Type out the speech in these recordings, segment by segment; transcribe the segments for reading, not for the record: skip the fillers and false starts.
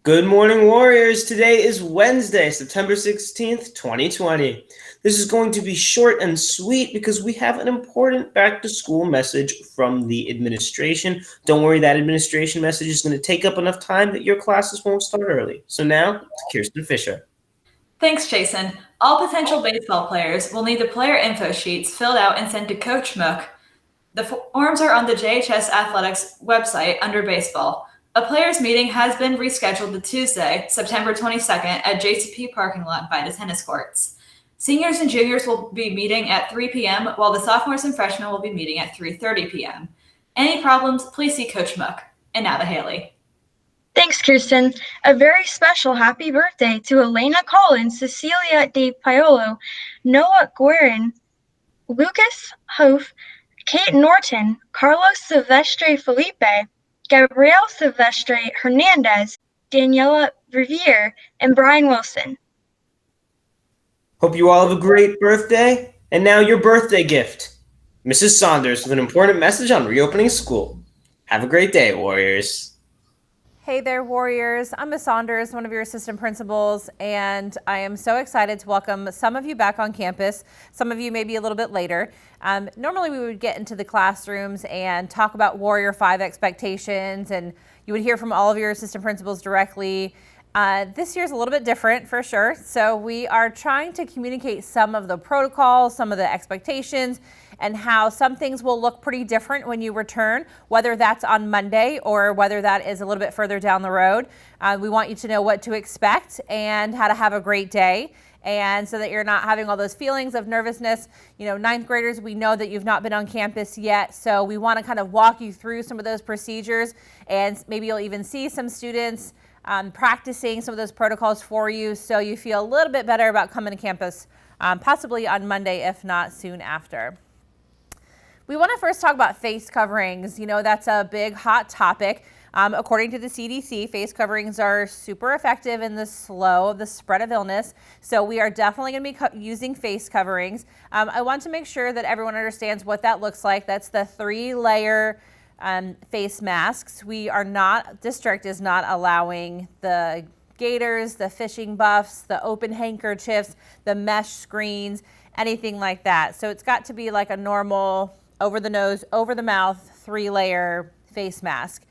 Good morning, Warriors. Today is Wednesday, September 16th, 2020. This is going to be short and sweet because we have an important back-to-school message from the administration. Don't worry, that administration message is going to take up enough time that your classes won't start early. So now, to Kirsten Fisher. Thanks, Jason. All potential baseball players will need the player info sheets filled out and sent to Coach Mook. The forms are on the JHS Athletics website under baseball. A players' meeting has been rescheduled to Tuesday, September 22nd at JCP parking lot by the tennis courts. Seniors and juniors will be meeting at 3 p.m., while the sophomores and freshmen will be meeting at 3:30 p.m. Any problems, please see Coach Mook. And now to Haley. Thanks, Kirsten. A very special happy birthday to Elena Collins, Cecilia De Piolo, Noah Guerin, Lucas Hof, Kate Norton, Carlos Silvestre Felipe, Gabriel Silvestre Hernandez, Daniela Riviere, and Brian Wilson. Hope you all have a great birthday. And now your birthday gift. Mrs. Saunders with an important message on reopening school. Have a great day, Warriors. Hey there, Warriors. I'm Miss Saunders, one of your assistant principals, and I am so excited to welcome some of you back on campus. Some of you maybe a little bit later. Normally we would get into the classrooms and talk about Warrior 5 expectations, and you would hear from all of your assistant principals directly. This year's a little bit different for sure. So we are trying to communicate some of the protocols, some of the expectations, and how some things will look pretty different when you return, whether that's on Monday or whether that is a little bit further down the road. We want you to know what to expect and how to have a great day, and so that you're not having all those feelings of nervousness. You know, ninth graders, we know that you've not been on campus yet, so we want to kind of walk you through some of those procedures, and maybe you'll even see some students practicing some of those protocols for you, so you feel a little bit better about coming to campus, possibly on Monday, if not soon after. We want to first talk about face coverings. You know, that's a big hot topic. According to the CDC, face coverings are super effective in the spread of illness. So we are definitely going to be using face coverings. I want to make sure that everyone understands what that looks like. That's the 3-layer face masks. District is not allowing the gaiters, the fishing buffs, the open handkerchiefs, the mesh screens, anything like that. So it's got to be like a normal over the nose, over the mouth, 3-layer face mask.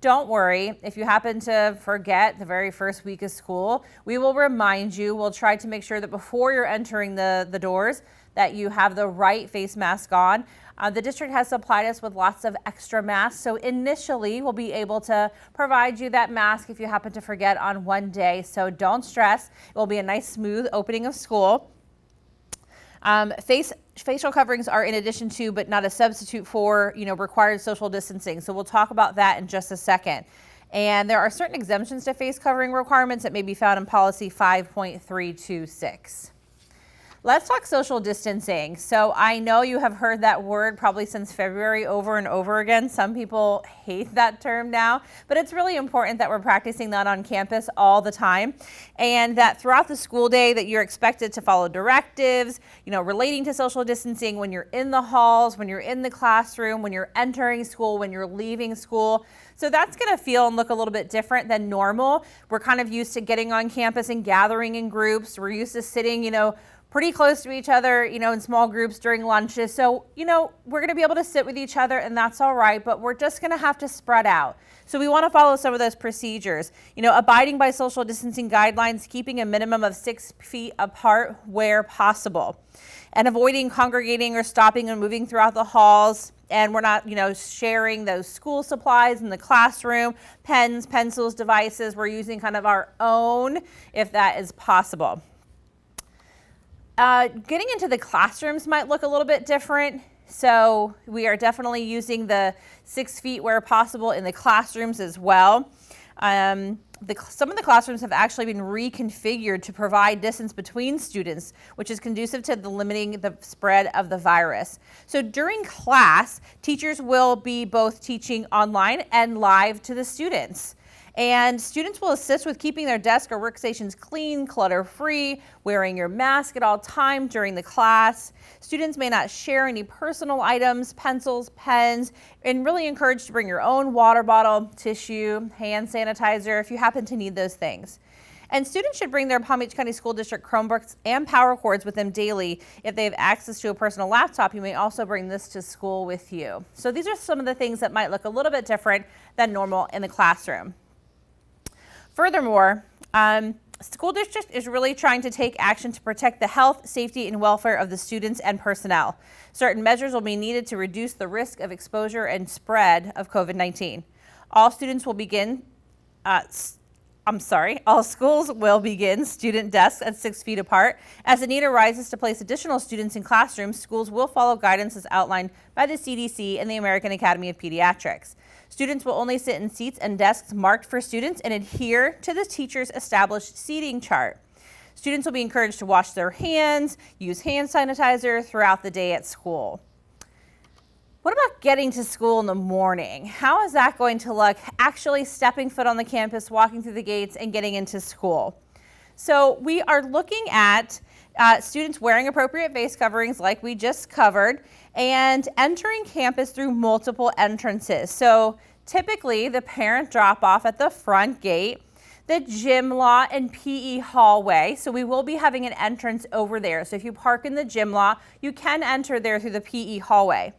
Don't worry, if you happen to forget the very first week of school, we will remind you. We'll try to make sure that before you're entering the doors that you have the right face mask on. The district has supplied us with lots of extra masks, so initially we'll be able to provide you that mask if you happen to forget on one day. So don't stress, it will be a nice smooth opening of school. Facial coverings are in addition to, but not a substitute for, required social distancing. So we'll talk about that in just a second. And there are certain exemptions to face covering requirements that may be found in policy 5.326. Let's talk social distancing. So I know you have heard that word probably since February over and over again. Some people hate that term now, but it's really important that we're practicing that on campus all the time, and that throughout the school day that you're expected to follow directives, relating to social distancing when you're in the halls, when you're in the classroom, when you're entering school, when you're leaving school. So that's going to feel and look a little bit different than normal. We're kind of used to getting on campus and gathering in groups. We're used to sitting, pretty close to each other, in small groups during lunches. So, we're going to be able to sit with each other, and that's all right, but we're just going to have to spread out. So we want to follow some of those procedures, abiding by social distancing guidelines, keeping a minimum of 6 feet apart where possible, and avoiding congregating or stopping and moving throughout the halls. And we're not, sharing those school supplies in the classroom, pens, pencils, devices. We're using kind of our own if that is possible. Getting into the classrooms might look a little bit different. So we are definitely using the 6 feet where possible in the classrooms as well. Some of the classrooms have actually been reconfigured to provide distance between students, which is conducive to limiting the spread of the virus. So during class, teachers will be both teaching online and live to the students. And students will assist with keeping their desk or workstations clean, clutter-free, wearing your mask at all times during the class. Students may not share any personal items, pencils, pens, and really encouraged to bring your own water bottle, tissue, hand sanitizer if you happen to need those things. And students should bring their Palm Beach County School District Chromebooks and power cords with them daily. If they have access to a personal laptop, you may also bring this to school with you. So these are some of the things that might look a little bit different than normal in the classroom. Furthermore, school district is really trying to take action to protect the health, safety, and welfare of the students and personnel. Certain measures will be needed to reduce the risk of exposure and spread of COVID-19. All schools will begin student desks at 6 feet apart. As the need arises to place additional students in classrooms, schools will follow guidance as outlined by the CDC and the American Academy of Pediatrics. Students will only sit in seats and desks marked for students and adhere to the teacher's established seating chart. Students will be encouraged to wash their hands, use hand sanitizer throughout the day at school. What about getting to school in the morning? How is that going to look, actually stepping foot on the campus, walking through the gates, and getting into school? So we are looking at students wearing appropriate face coverings like we just covered and entering campus through multiple entrances. So typically the parent drop off at the front gate, the gym lot and PE hallway. So we will be having an entrance over there. So if you park in the gym lot, you can enter there through the PE hallway.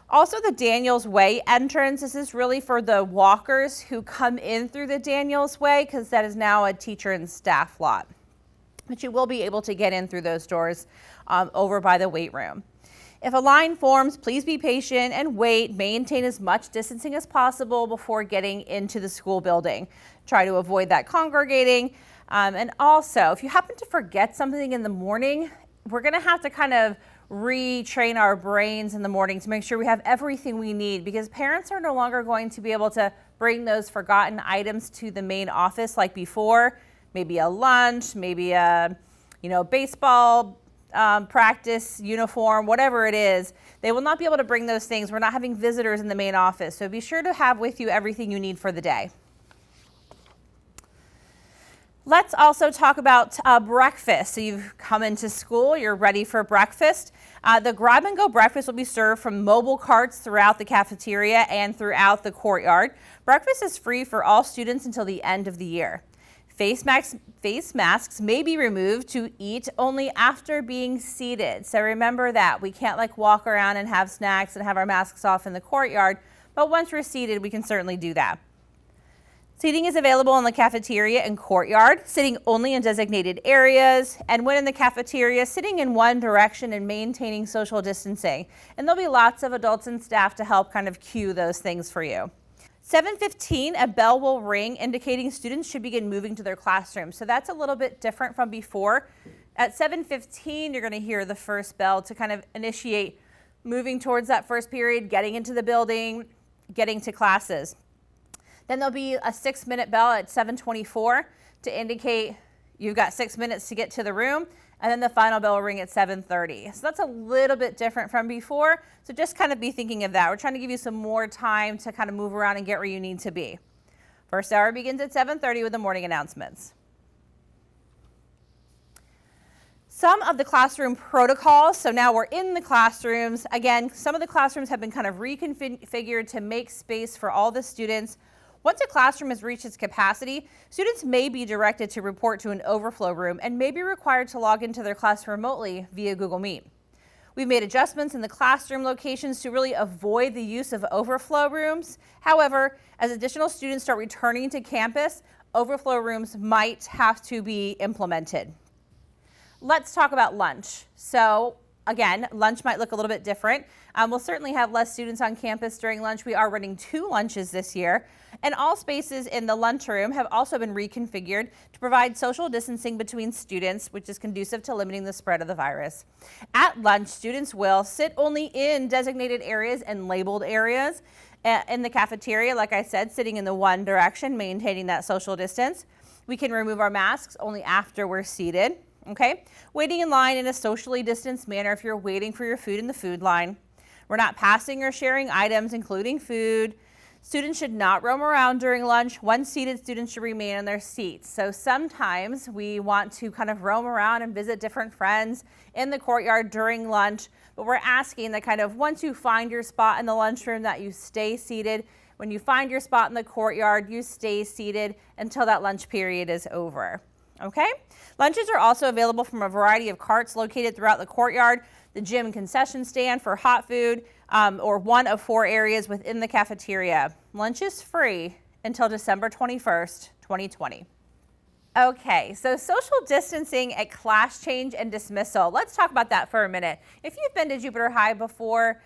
Also the Daniels Way entrance, this is really for the walkers who come in through the Daniels Way because that is now a teacher and staff lot. But you will be able to get in through those doors over by the weight room. If a line forms, please be patient and wait. Maintain as much distancing as possible before getting into the school building. Try to avoid that congregating. And also, if you happen to forget something in the morning, we're going to have to kind of retrain our brains in the morning to make sure we have everything we need, because parents are no longer going to be able to bring those forgotten items to the main office like before. Maybe a lunch, maybe a baseball practice uniform, whatever it is. They will not be able to bring those things. We're not having visitors in the main office, so be sure to have with you everything you need for the day. Let's also talk about breakfast. So you've come into school, you're ready for breakfast. The grab and go breakfast will be served from mobile carts throughout the cafeteria and throughout the courtyard. Breakfast is free for all students until the end of the year. Face masks may be removed to eat only after being seated. So remember that. We can't walk around and have snacks and have our masks off in the courtyard, but once we're seated, we can certainly do that. Seating is available in the cafeteria and courtyard, sitting only in designated areas, and when in the cafeteria, sitting in one direction and maintaining social distancing. And there'll be lots of adults and staff to help kind of cue those things for you. 7:15, a bell will ring indicating students should begin moving to their classrooms. So that's a little bit different from before. At 7:15, you're going to hear the first bell to kind of initiate moving towards that first period, getting into the building, getting to classes. Then there'll be a 6-minute bell at 7:24 to indicate you've got 6 minutes to get to the room. And then the final bell will ring at 7:30. So that's a little bit different from before. So just kind of be thinking of that. We're trying to give you some more time to kind of move around and get where you need to be. First hour begins at 7:30 with the morning announcements. Some of the classroom protocols. So now we're in the classrooms. Again, some of the classrooms have been kind of reconfigured to make space for all the students. Once a classroom has reached its capacity, students may be directed to report to an overflow room and may be required to log into their class remotely via Google Meet. We've made adjustments in the classroom locations to really avoid the use of overflow rooms. However, as additional students start returning to campus, overflow rooms might have to be implemented. Let's talk about lunch. So again, lunch might look a little bit different. We'll certainly have less students on campus during lunch. We are running 2 lunches this year. And all spaces in the lunchroom have also been reconfigured to provide social distancing between students, which is conducive to limiting the spread of the virus. At lunch, students will sit only in designated areas and labeled areas. In the cafeteria, like I said, sitting in the one direction, maintaining that social distance. We can remove our masks only after we're seated. Okay, waiting in line in a socially distanced manner if you're waiting for your food in the food line. We're not passing or sharing items, including food. Students should not roam around during lunch. Once seated, students should remain in their seats. So sometimes we want to kind of roam around and visit different friends in the courtyard during lunch, but we're asking that kind of once you find your spot in the lunchroom that you stay seated. When you find your spot in the courtyard, you stay seated until that lunch period is over. Okay? Lunches are also available from a variety of carts located throughout the courtyard, the gym concession stand for hot food, or one of 4 areas within the cafeteria. Lunch is free until December 21st, 2020. Okay, so social distancing at class change and dismissal. Let's talk about that for a minute. If you've been to Jupiter High before,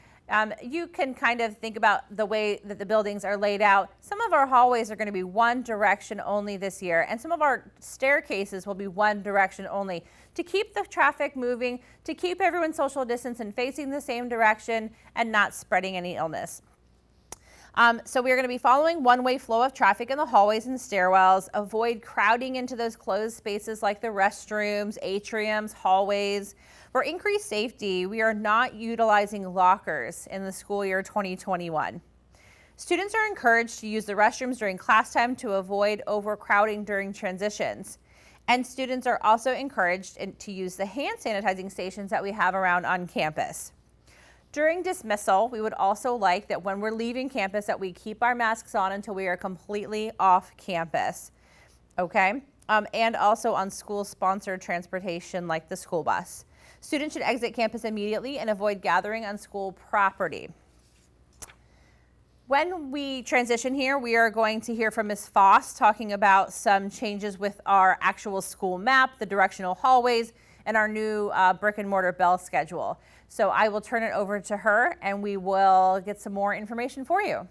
you can kind of think about the way that the buildings are laid out. Some of our hallways are going to be one direction only this year, and some of our staircases will be one direction only to keep the traffic moving, to keep everyone social distance and facing the same direction and not spreading any illness. So we are going to be following one-way flow of traffic in the hallways and stairwells. Avoid crowding into those closed spaces like the restrooms, atriums, hallways. For increased safety, we are not utilizing lockers in the school year 2021. Students are encouraged to use the restrooms during class time to avoid overcrowding during transitions. And students are also encouraged to use the hand sanitizing stations that we have around on campus. During dismissal, we would also like that when we're leaving campus that we keep our masks on until we are completely off campus, okay? And also on school-sponsored transportation like the school bus. Students should exit campus immediately and avoid gathering on school property. When we transition here, we are going to hear from Ms. Foss talking about some changes with our actual school map, the directional hallways, and our new brick and mortar bell schedule. So I will turn it over to her and we will get some more information for you.